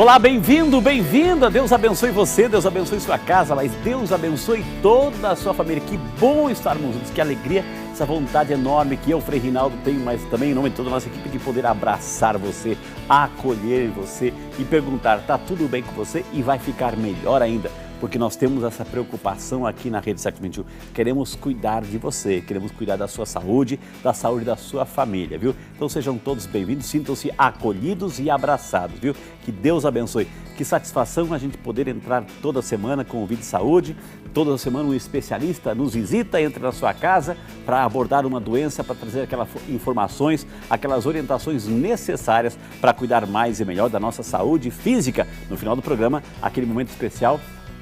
Olá, bem-vindo, bem-vinda. Deus abençoe você, Deus abençoe sua casa, mas Deus abençoe toda a sua família. Que bom estarmos juntos, que alegria, essa vontade enorme que eu, Frei Rinaldo, tenho, mas também em nome de toda a nossa equipe, de poder abraçar você, acolher você e perguntar, tá tudo bem com você? E vai ficar melhor ainda, porque nós temos essa preocupação aqui na Rede Século XXI. Queremos cuidar de você, queremos cuidar da sua saúde da sua família, viu? Então sejam todos bem-vindos, sintam-se acolhidos e abraçados, viu? Que Deus abençoe. Que satisfação a gente poder entrar toda semana com o Vida e Saúde. Toda semana um especialista nos visita, entra na sua casa para abordar uma doença, para trazer aquelas informações, aquelas orientações necessárias para cuidar mais e melhor da nossa saúde física. No final do programa, aquele momento especial,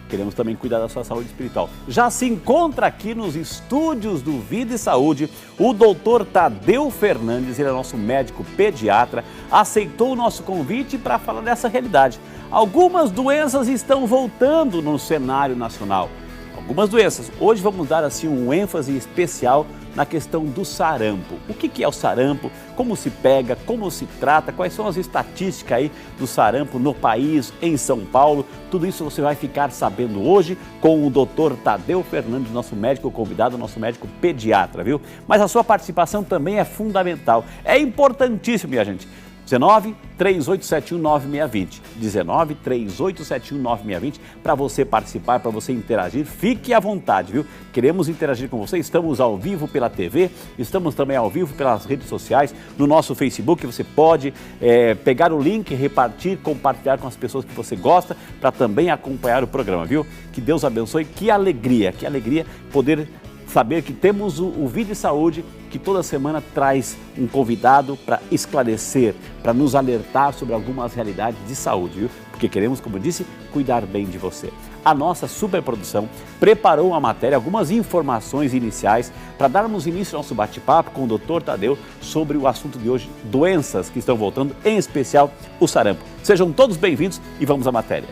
queremos também cuidar da sua saúde espiritual. Já se encontra aqui nos estúdios do Vida e Saúde o doutor Tadeu Fernandes, ele é nosso médico pediatra, aceitou o nosso convite para falar dessa realidade. Algumas doenças estão voltando no cenário nacional. Algumas doenças. Hoje vamos dar assim um ênfase especial na questão do sarampo. O que é o sarampo? Como se pega? Como se trata? Quais são as estatísticas aí do sarampo no país, em São Paulo? Tudo isso você vai ficar sabendo hoje com o Dr. Tadeu Fernandes, nosso médico convidado, nosso médico pediatra, viu? Mas a sua participação também é fundamental. É importantíssimo, minha gente. 19-3871-9620, 19-3871-9620, para você participar, para você interagir, fique à vontade, viu? Queremos interagir com você, estamos ao vivo pela TV, estamos também ao vivo pelas redes sociais, no nosso Facebook, você pode pegar o link, repartir, compartilhar com as pessoas que você gosta, para também acompanhar o programa, viu? Que Deus abençoe, que alegria poder saber que temos o Vida e Saúde, que toda semana traz um convidado para esclarecer, para nos alertar sobre algumas realidades de saúde, viu? Porque queremos, como eu disse, cuidar bem de você. A nossa superprodução preparou uma matéria, algumas informações iniciais para darmos início ao nosso bate-papo com o Dr. Tadeu sobre o assunto de hoje, doenças que estão voltando, em especial o sarampo. Sejam todos bem-vindos e vamos à matéria.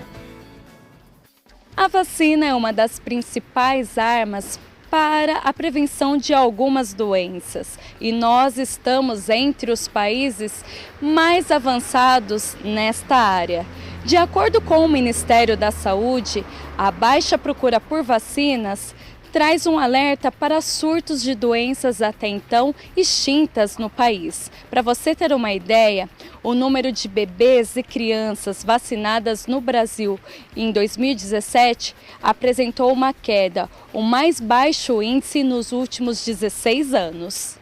A vacina é uma das principais armas para a prevenção de algumas doenças e nós estamos entre os países mais avançados nesta área. De acordo com o Ministério da Saúde, a baixa procura por vacinas traz um alerta para surtos de doenças até então extintas no país. Para você ter uma ideia, o número de bebês e crianças vacinadas no Brasil em 2017 apresentou uma queda, o mais baixo índice nos últimos 16 anos.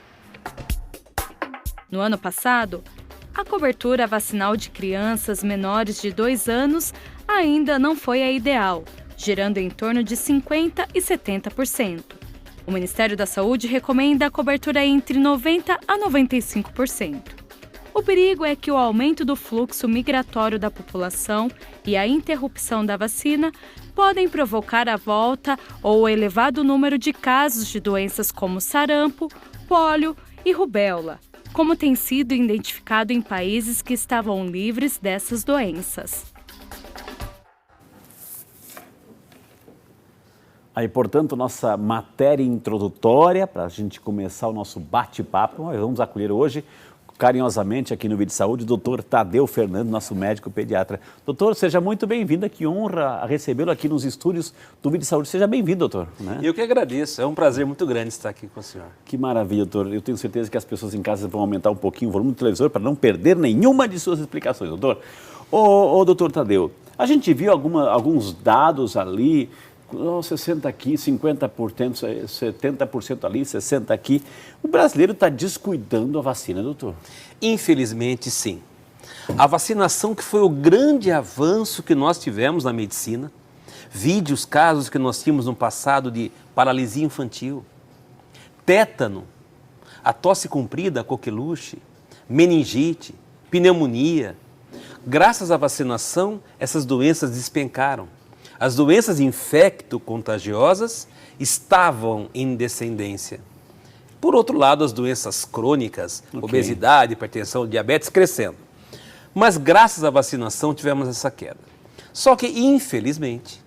No ano passado, a cobertura vacinal de crianças menores de 2 anos ainda não foi a ideal, gerando em torno de 50% e 70%. O Ministério da Saúde recomenda a cobertura entre 90% a 95%. O perigo é que o aumento do fluxo migratório da população e a interrupção da vacina podem provocar a volta ou o elevado número de casos de doenças como sarampo, pólio e rubéola, como tem sido identificado em países que estavam livres dessas doenças. Aí, portanto, nossa matéria introdutória, para a gente começar o nosso bate-papo, nós vamos acolher hoje, carinhosamente, aqui no Vida e Saúde, o doutor Tadeu Fernandes, nosso médico pediatra. Doutor, seja muito bem-vindo, que honra recebê-lo aqui nos estúdios do Vida e Saúde. Seja bem-vindo, doutor. Né? Eu que agradeço, é um prazer muito grande estar aqui com o senhor. Que maravilha, doutor. Eu tenho certeza que as pessoas em casa vão aumentar um pouquinho o volume do televisor para não perder nenhuma de suas explicações, doutor. Doutor Tadeu, a gente viu alguns dados ali, 60 aqui, 50%, 70% ali, 60% aqui. O brasileiro está descuidando a vacina, doutor? Infelizmente, sim. A vacinação que foi o grande avanço que nós tivemos na medicina, vide os casos que nós tínhamos no passado de paralisia infantil, tétano, a tosse comprida, a coqueluche, meningite, pneumonia. Graças à vacinação, essas doenças despencaram. As doenças infecto-contagiosas estavam em descendência. Por outro lado, as doenças crônicas, obesidade, hipertensão, diabetes, crescendo. Mas graças à vacinação tivemos essa queda. Só que, infelizmente,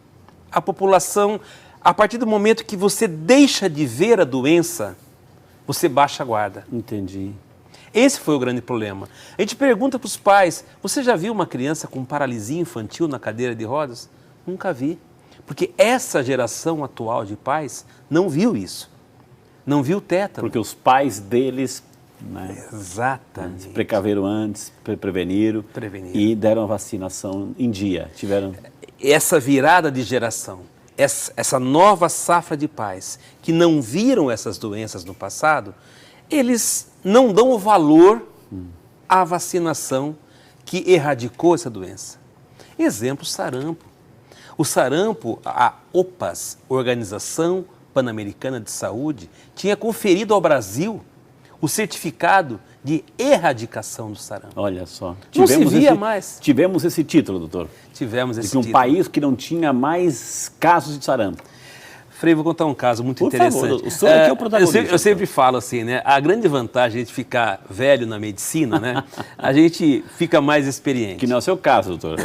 a população, a partir do momento que você deixa de ver a doença, você baixa a guarda. Entendi. Esse foi o grande problema. A gente pergunta para os pais, você já viu uma criança com paralisia infantil na cadeira de rodas? Nunca vi. Porque essa geração atual de pais não viu isso. Não viu tétano. Porque os pais deles, né, exatamente, se precaveram antes, preveniram e deram a vacinação em dia. Tiveram... Essa virada de geração, essa nova safra de pais que não viram essas doenças no passado, eles não dão o valor à vacinação que erradicou essa doença. Exemplo, sarampo. O sarampo, a OPAS, Organização Pan-Americana de Saúde, tinha conferido ao Brasil o certificado de erradicação do sarampo. Olha só. Não se via mais. Tivemos esse título, doutor. Tivemos esse título. De um país que não tinha mais casos de sarampo. Frei, vou contar um caso muito interessante. Favor, o senhor aqui é o protagonista. Eu sempre falo assim, né? A grande vantagem de ficar velho na medicina, né? A gente fica mais experiente. Que não é o seu caso, doutor.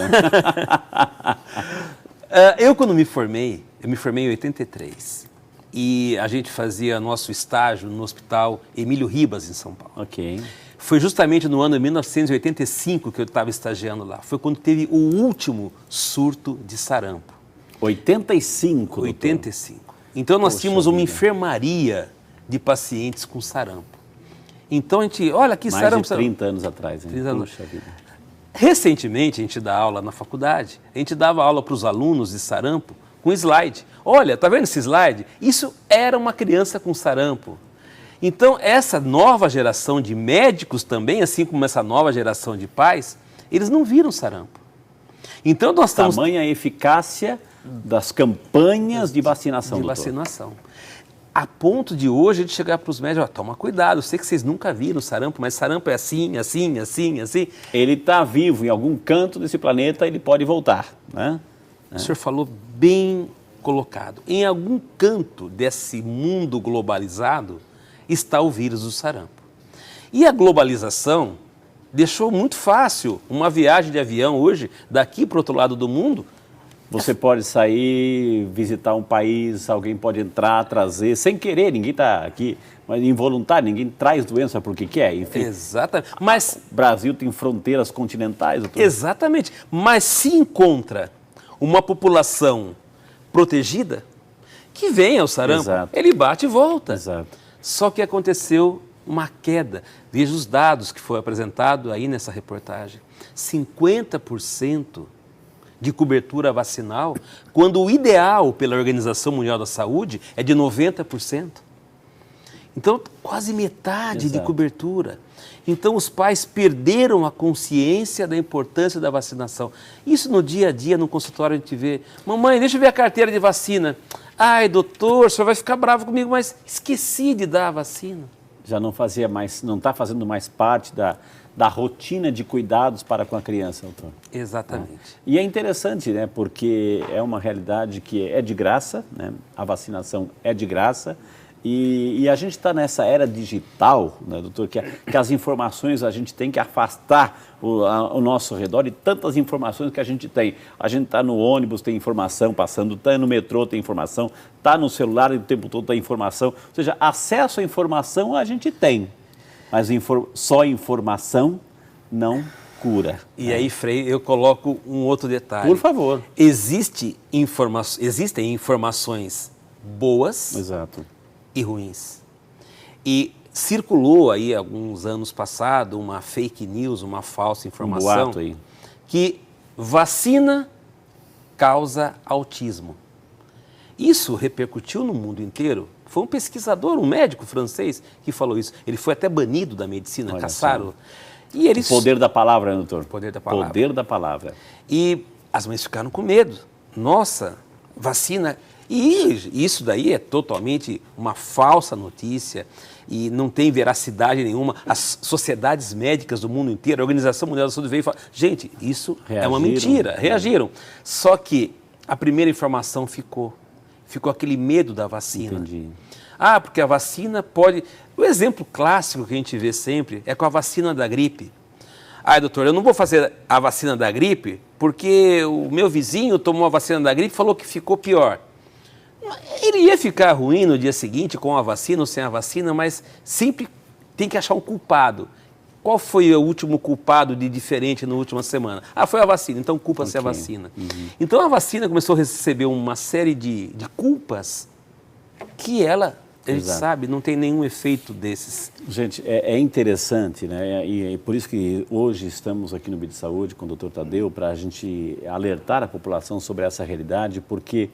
Eu, quando me formei em 83. E a gente fazia nosso estágio no Hospital Emílio Ribas, em São Paulo. Ok. Foi justamente no ano de 1985 que eu estava estagiando lá. Foi quando teve o último surto de sarampo. 85? 85. Então nós tínhamos uma enfermaria de pacientes com sarampo. Então a gente, olha aqui, sarampo. Mais de 30 anos atrás, hein? 30 anos. Puxa vida. Recentemente, a gente dá aula na faculdade, a gente dava aula para os alunos de sarampo com slide. Olha, tá vendo esse slide? Isso era uma criança com sarampo. Então, essa nova geração de médicos também, assim como essa nova geração de pais, eles não viram sarampo. Então, nós estamos... Tamanha eficácia das campanhas de vacinação, doutor. Vacinação. A ponto de hoje a gente chegar para os médicos, toma cuidado, eu sei que vocês nunca viram sarampo, mas sarampo é assim, assim, assim, assim. Ele está vivo em algum canto desse planeta, ele pode voltar, né? O senhor falou bem colocado. Em algum canto desse mundo globalizado está o vírus do sarampo. E a globalização deixou muito fácil uma viagem de avião hoje, daqui para o outro lado do mundo. Você pode sair, visitar um país, alguém pode entrar, trazer, sem querer, ninguém está aqui, mas involuntário, ninguém traz doença porque quer, enfim. Exatamente. Mas o Brasil tem fronteiras continentais, doutor. Exatamente. Mas se encontra uma população protegida, que vem ao sarampo, exato, ele bate e volta. Exato. Só que aconteceu uma queda. Veja os dados que foi apresentado aí nessa reportagem. 50% de cobertura vacinal, quando o ideal pela Organização Mundial da Saúde é de 90%. Então, quase metade de cobertura. Então, os pais perderam a consciência da importância da vacinação. Isso no dia a dia, no consultório, a gente vê. Mamãe, deixa eu ver a carteira de vacina. Ai, doutor, o senhor vai ficar bravo comigo, mas esqueci de dar a vacina. Já não fazia mais, não está fazendo mais parte da rotina de cuidados para com a criança, doutor. Exatamente. E é interessante, né, porque é uma realidade que é de graça, né, a vacinação é de graça, e a gente está nessa era digital, né, doutor, que as informações a gente tem que afastar o nosso redor, e tantas informações que a gente tem. A gente está no ônibus, tem informação passando, está no metrô, tem informação, está no celular o tempo todo tem informação, ou seja, acesso à informação a gente tem. Mas só informação não cura. E aí, Frei, eu coloco um outro detalhe. Por favor. Existem informações boas, exato, e ruins. E circulou aí, alguns anos passados, uma fake news, uma falsa informação, boato aí, que vacina causa autismo. Isso repercutiu no mundo inteiro. Foi um pesquisador, um médico francês que falou isso. Ele foi até banido da medicina, olha, caçaram. E eles... O poder da palavra, né, doutor? Poder da palavra. Poder da palavra. E as mães ficaram com medo. Nossa, vacina... E isso daí é totalmente uma falsa notícia e não tem veracidade nenhuma. As sociedades médicas do mundo inteiro, a Organização Mundial da Saúde veio e falou, gente, isso é uma mentira. Reagiram. Só que a primeira informação ficou aquele medo da vacina. Entendi. Ah, porque a vacina pode... O exemplo clássico que a gente vê sempre é com a vacina da gripe. Ah, doutor, eu não vou fazer a vacina da gripe porque o meu vizinho tomou a vacina da gripe e falou que ficou pior. Ele ia ficar ruim no dia seguinte com a vacina ou sem a vacina, mas sempre tem que achar um culpado. Qual foi o último culpado de diferente na última semana? Ah, foi a vacina, então culpa-se a vacina. Então a vacina começou a receber uma série de culpas que ela, a gente sabe, não tem nenhum efeito desses. Gente, é interessante, né? E por isso que hoje estamos aqui no Bit Saúde com o Dr. Tadeu, para a gente alertar a população sobre essa realidade, porque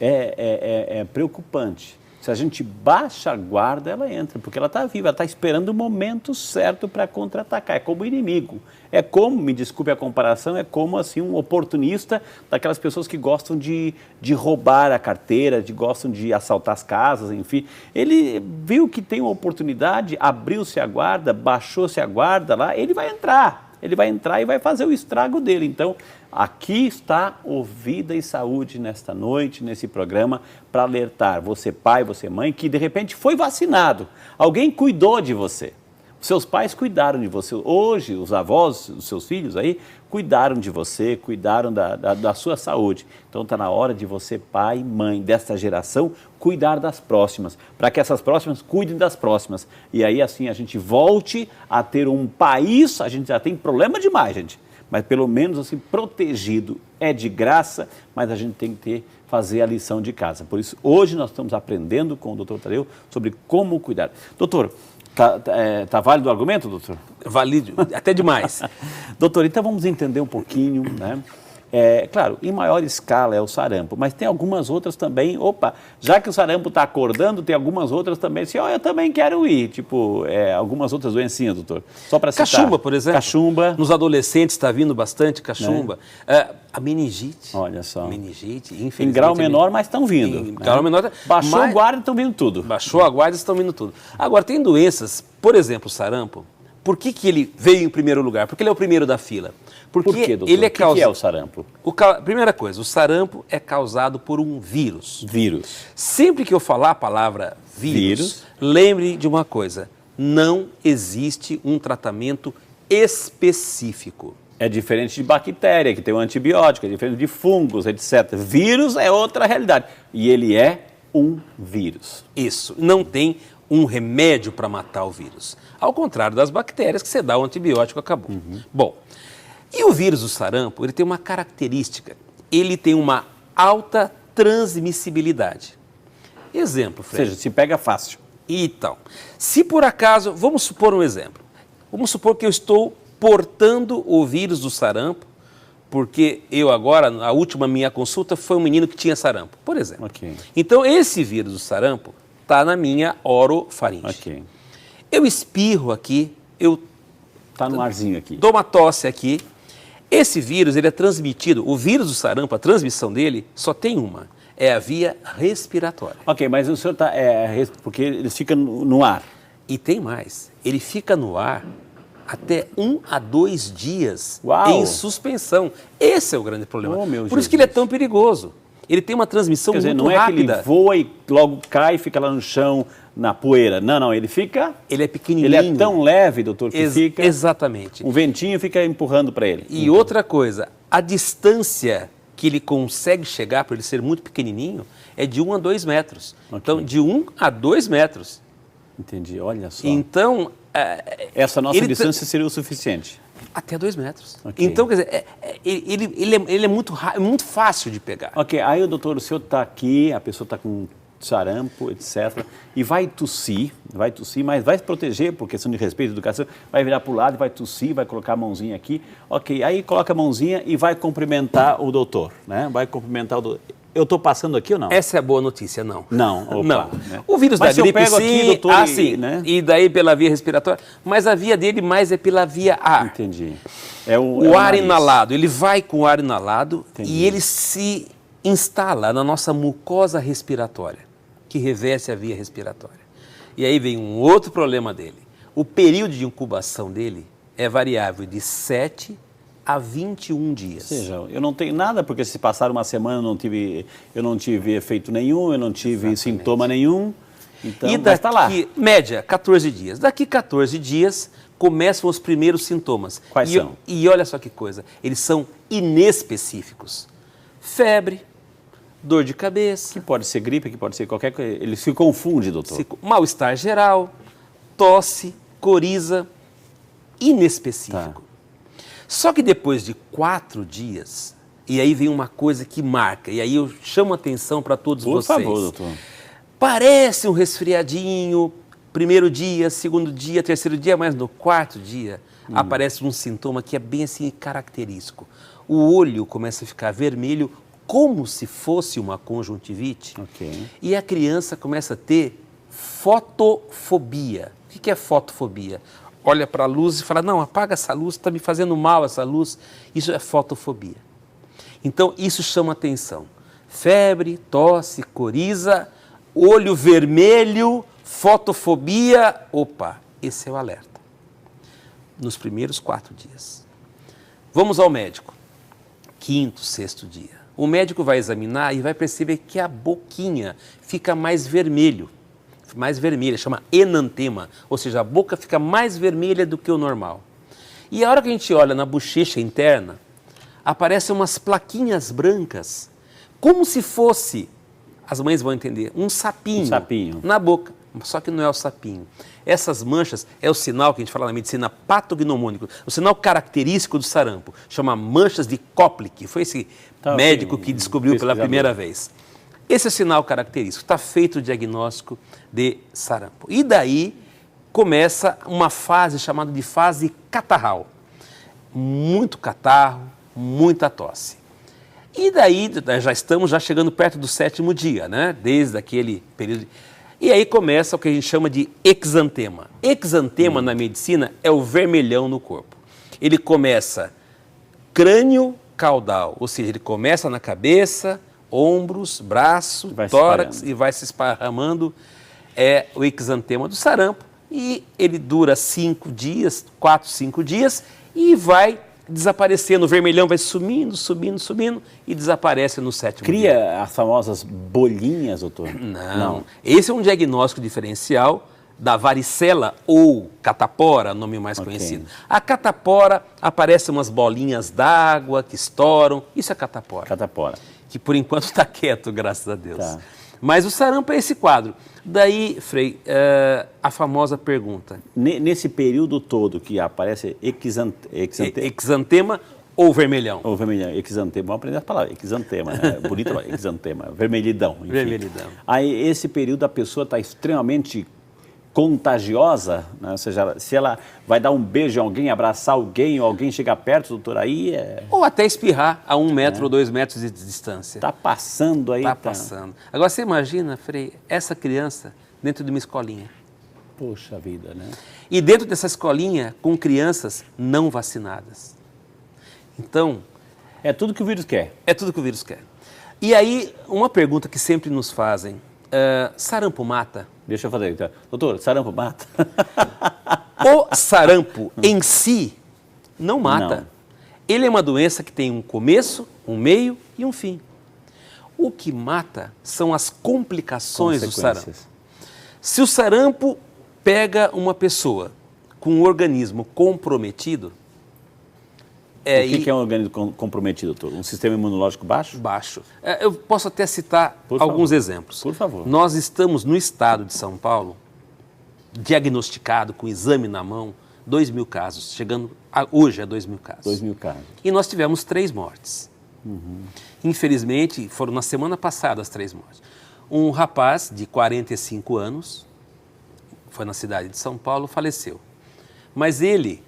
é preocupante. Se a gente baixa a guarda, ela entra, porque ela está viva, ela está esperando o momento certo para contra-atacar. É como inimigo. É como, me desculpe a comparação, é como assim um oportunista daquelas pessoas que gostam de roubar a carteira, gostam de assaltar as casas, enfim. Ele viu que tem uma oportunidade, abriu-se a guarda, baixou-se a guarda lá, ele vai entrar. Ele vai entrar e vai fazer o estrago dele. Então, aqui está o Vida e Saúde nesta noite, nesse programa, para alertar você pai, você mãe, que de repente foi vacinado. Alguém cuidou de você. Seus pais cuidaram de você. Hoje, os avós, os seus filhos aí, cuidaram de você, cuidaram da sua saúde. Então, está na hora de você, pai, mãe, desta geração, cuidar das próximas, para que essas próximas cuidem das próximas. E aí, assim, a gente volte a ter um país, a gente já tem problema demais, gente, mas pelo menos, assim, protegido. É de graça, mas a gente tem que fazer a lição de casa. Por isso, hoje nós estamos aprendendo com o Dr. Tadeu sobre como cuidar. Doutor, Tá válido o argumento, doutor? Válido, até demais. Doutor, então vamos entender um pouquinho, né? Claro, em maior escala é o sarampo, mas tem algumas outras também. Opa, já que o sarampo está acordando, tem algumas outras também. Assim, eu também quero ir. Tipo, algumas outras doencinhas, doutor. Só para citar. Cachumba, por exemplo. Cachumba. Nos adolescentes está vindo bastante cachumba. A meningite. Olha só. Meningite, infelizmente. Em grau menor, mas estão vindo. Em grau menor. Baixou a guarda, estão vindo tudo. Baixou a guarda, estão vindo tudo. Agora, tem doenças, por exemplo, o sarampo. Por que ele veio em primeiro lugar? Porque ele é o primeiro da fila. Porque por quê, doutor? Ele é O que é o sarampo? Primeira coisa, o sarampo é causado por um vírus. Vírus. Sempre que eu falar a palavra vírus, lembre de uma coisa, não existe um tratamento específico. É diferente de bactéria, que tem um antibiótico, é diferente de fungos, etc. Vírus é outra realidade. E ele é um vírus. Isso, não tem um remédio para matar o vírus. Ao contrário das bactérias, que você dá o antibiótico, acabou. Bom, e o vírus do sarampo, ele tem uma característica. Ele tem uma alta transmissibilidade. Exemplo, Fred. Ou seja, se pega fácil. Então, se por acaso, vamos supor um exemplo. Vamos supor que eu estou portando o vírus do sarampo, porque eu agora, a última minha consulta, foi um menino que tinha sarampo, por exemplo. Okay. Então, esse vírus do sarampo está na minha orofaringe. Okay. Eu espirro aqui, Está no arzinho aqui. Dou uma tosse aqui. Esse vírus, ele é transmitido, o vírus do sarampo, a transmissão dele, só tem uma, é a via respiratória. Ok, mas o senhor está, porque ele fica no ar. E tem mais, ele fica no ar até 1 a 2 dias em suspensão. Esse é o grande problema. Por isso que ele é tão perigoso. Ele tem uma transmissão muito rápida. Não é que ele voa e logo cai e fica lá no chão, na poeira. Não, ele fica... Ele é pequenininho. Ele é tão leve, doutor, que fica... Exatamente. Um ventinho fica empurrando para ele. E outra coisa, a distância que ele consegue chegar, por ele ser muito pequenininho, é de 1 a 2 metros. Okay. Então, de 1 a 2 metros. Entendi, olha só. Então... essa nossa distância seria o suficiente? Até 2 metros. Okay. Então, quer dizer, ele é muito fácil de pegar. Ok, aí doutor, o senhor está aqui, a pessoa está com sarampo, etc. E vai tossir, mas vai se proteger por questão de respeito e educação, vai virar para o lado e vai tossir, vai colocar a mãozinha aqui. Ok, aí coloca a mãozinha e vai cumprimentar o doutor, né? Vai cumprimentar o doutor. Eu estou passando aqui ou não? Essa é a boa notícia, não. Não, opa, não. Né? O vírus da gripe, sim, aqui, doutor, sim, né? E daí pela via respiratória, mas a via dele mais é pela via ar. Entendi. O ar inalado, ele vai com o ar inalado. Entendi. E ele se instala na nossa mucosa respiratória, que reveste a via respiratória. E aí vem um outro problema dele. O período de incubação dele é variável de 7 a 21 dias. Ou seja, eu não tenho nada, porque se passar uma semana eu não tive efeito nenhum, eu não tive sintoma nenhum, então e vai estar lá. Média, 14 dias. Daqui 14 dias começam os primeiros sintomas. Quais são? E olha só que coisa, eles são inespecíficos. Febre, dor de cabeça. Que pode ser gripe, que pode ser qualquer coisa. Ele se confunde, doutor. Mal-estar geral, tosse, coriza. inespecífico. Só que depois de 4 dias, e aí vem uma coisa que marca, e aí eu chamo a atenção para todos vocês. Por favor, doutor. Parece um resfriadinho, primeiro dia, segundo dia, terceiro dia, mas no 4º dia aparece um sintoma que é bem assim característico. O olho começa a ficar vermelho, como se fosse uma conjuntivite, e a criança começa a ter fotofobia. O que é fotofobia? Olha para a luz e fala, não, apaga essa luz, está me fazendo mal essa luz. Isso é fotofobia. Então, isso chama atenção. Febre, tosse, coriza, olho vermelho, fotofobia. Opa, esse é o alerta. Nos primeiros 4 dias. Vamos ao médico. 5º, 6º dia. O médico vai examinar e vai perceber que a boquinha fica mais vermelha, chama enantema, ou seja, a boca fica mais vermelha do que o normal. E a hora que a gente olha na bochecha interna, aparecem umas plaquinhas brancas, como se fosse, as mães vão entender, um sapinho na boca, só que não é o sapinho. Essas manchas é o sinal que a gente fala na medicina patognomônico, o sinal característico do sarampo, chama manchas de Koplik, foi esse médico que descobriu pela primeira vez. Esse é o sinal característico, está feito o diagnóstico de sarampo. E daí começa uma fase chamada de fase catarral. Muito catarro, muita tosse. E daí já estamos chegando perto do 7º dia, né? Desde aquele período. E aí começa o que a gente chama de exantema. Exantema na medicina é o vermelhão no corpo. Ele começa crânio caudal, ou seja, ele começa na cabeça, ombros, braço, tórax e vai se esparramando. É o exantema do sarampo e ele dura 5 dias, 4, 5 dias e vai desaparecendo. O vermelhão vai sumindo e desaparece no 7º dia. Cria as famosas bolinhas, doutor? Não. Esse é um diagnóstico diferencial da varicela ou catapora, nome mais conhecido. A catapora, aparecem umas bolinhas d'água que estouram. Isso é catapora. Que por enquanto está quieto, graças a Deus. Mas o sarampo é esse quadro. Daí, Frei, a famosa pergunta. Nesse período todo que aparece exantema ou vermelhão? Ou vermelhão, exantema. Vamos aprender a palavra, exantema, né? Bonito, exantema, vermelhidão. Enfim. Vermelhidão. Aí, esse período, a pessoa está extremamente contagiosa, né? Ou seja, se ela vai dar um beijo em alguém, abraçar alguém, ou alguém chegar perto, doutor, aí é... Ou até espirrar a 1 metro ou 2 metros de distância. Está passando aí. Está passando. Agora, você imagina, Frei, essa criança dentro de uma escolinha. Poxa vida, né? E dentro dessa escolinha, com crianças não vacinadas. Então... É tudo que o vírus quer. É tudo que o vírus quer. E aí, uma pergunta que sempre nos fazem, sarampo mata? Deixa eu fazer, então. Doutor, sarampo mata? O sarampo em si não mata. Não. Ele é uma doença que tem um começo, um meio e um fim. O que mata são as complicações do sarampo. Se o sarampo pega uma pessoa com um organismo comprometido... O que é um organismo comprometido, doutor? Um sistema imunológico baixo? Baixo. Eu posso até citar alguns exemplos. Por favor. Nós estamos no estado de São Paulo, diagnosticado com exame na mão, 2.000 casos, chegando hoje a 2.000 casos. 2.000 casos. E nós tivemos 3 mortes. Infelizmente, foram na semana passada as 3 mortes. Um rapaz de 45 anos, foi na cidade de São Paulo, faleceu. Mas ele...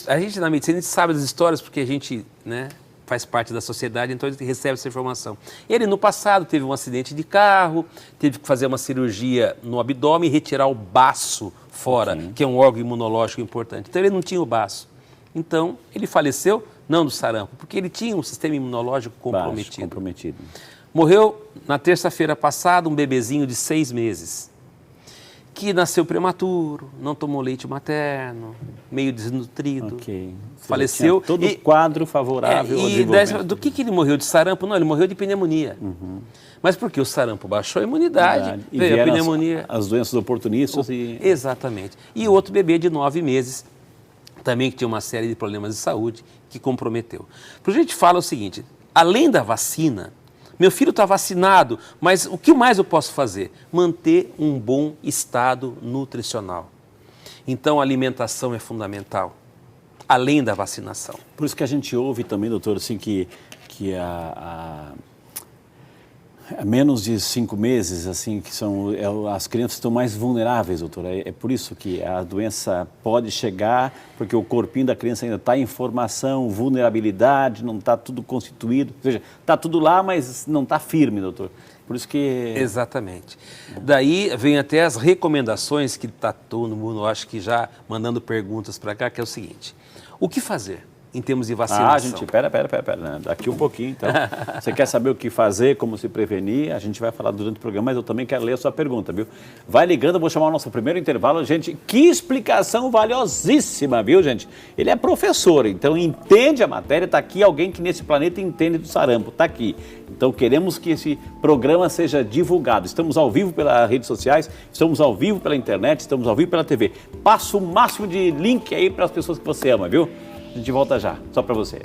A gente na medicina a gente sabe das histórias porque a gente, né, faz parte da sociedade, então a gente recebe essa informação. Ele no passado teve um acidente de carro, teve que fazer uma cirurgia no abdômen e retirar o baço fora, que é um órgão imunológico importante. Então ele não tinha o baço. Então ele faleceu, não do sarampo, porque ele tinha um sistema imunológico comprometido. Morreu na terça-feira passada um bebezinho de 6 meses. Que nasceu prematuro, não tomou leite materno, meio desnutrido, faleceu. Todo o quadro favorável ao desenvolvimento. Do que ele morreu? De sarampo? Não, ele morreu de pneumonia. Mas porque o sarampo baixou a imunidade, veio a pneumonia. As doenças oportunistas. Exatamente. E outro bebê de 9 meses, também que tinha uma série de problemas de saúde, que comprometeu. Por isso a gente fala o seguinte, além da vacina, meu filho está vacinado, mas o que mais eu posso fazer? Manter um bom estado nutricional. Então, a alimentação é fundamental. além da vacinação. Por isso que a gente ouve também, doutor, assim, que há menos de 5 meses, assim, que as crianças estão mais vulneráveis, doutor. É por isso que a doença pode chegar, porque o corpinho da criança ainda está em formação, vulnerabilidade, não está tudo constituído. Ou seja, está tudo lá, mas não está firme, doutor. Por isso que... Exatamente. Daí vem até as recomendações que está todo mundo, acho que já mandando perguntas para cá, que é o seguinte: o que fazer em termos de vacinação? gente, pera, né? Daqui um pouquinho, então. Você quer saber o que fazer, como se prevenir? A gente vai falar durante o programa, mas eu também quero ler a sua pergunta, viu? Vai ligando, eu vou chamar o nosso primeiro intervalo. Gente, que explicação valiosíssima, viu, gente? Ele é professor, então entende a matéria, está aqui alguém que nesse planeta entende do sarampo, está aqui. Então queremos que esse programa seja divulgado. Estamos ao vivo pelas redes sociais, estamos ao vivo pela internet, estamos ao vivo pela TV. Passa o máximo de link aí para as pessoas que você ama, viu? A gente volta já, só para você.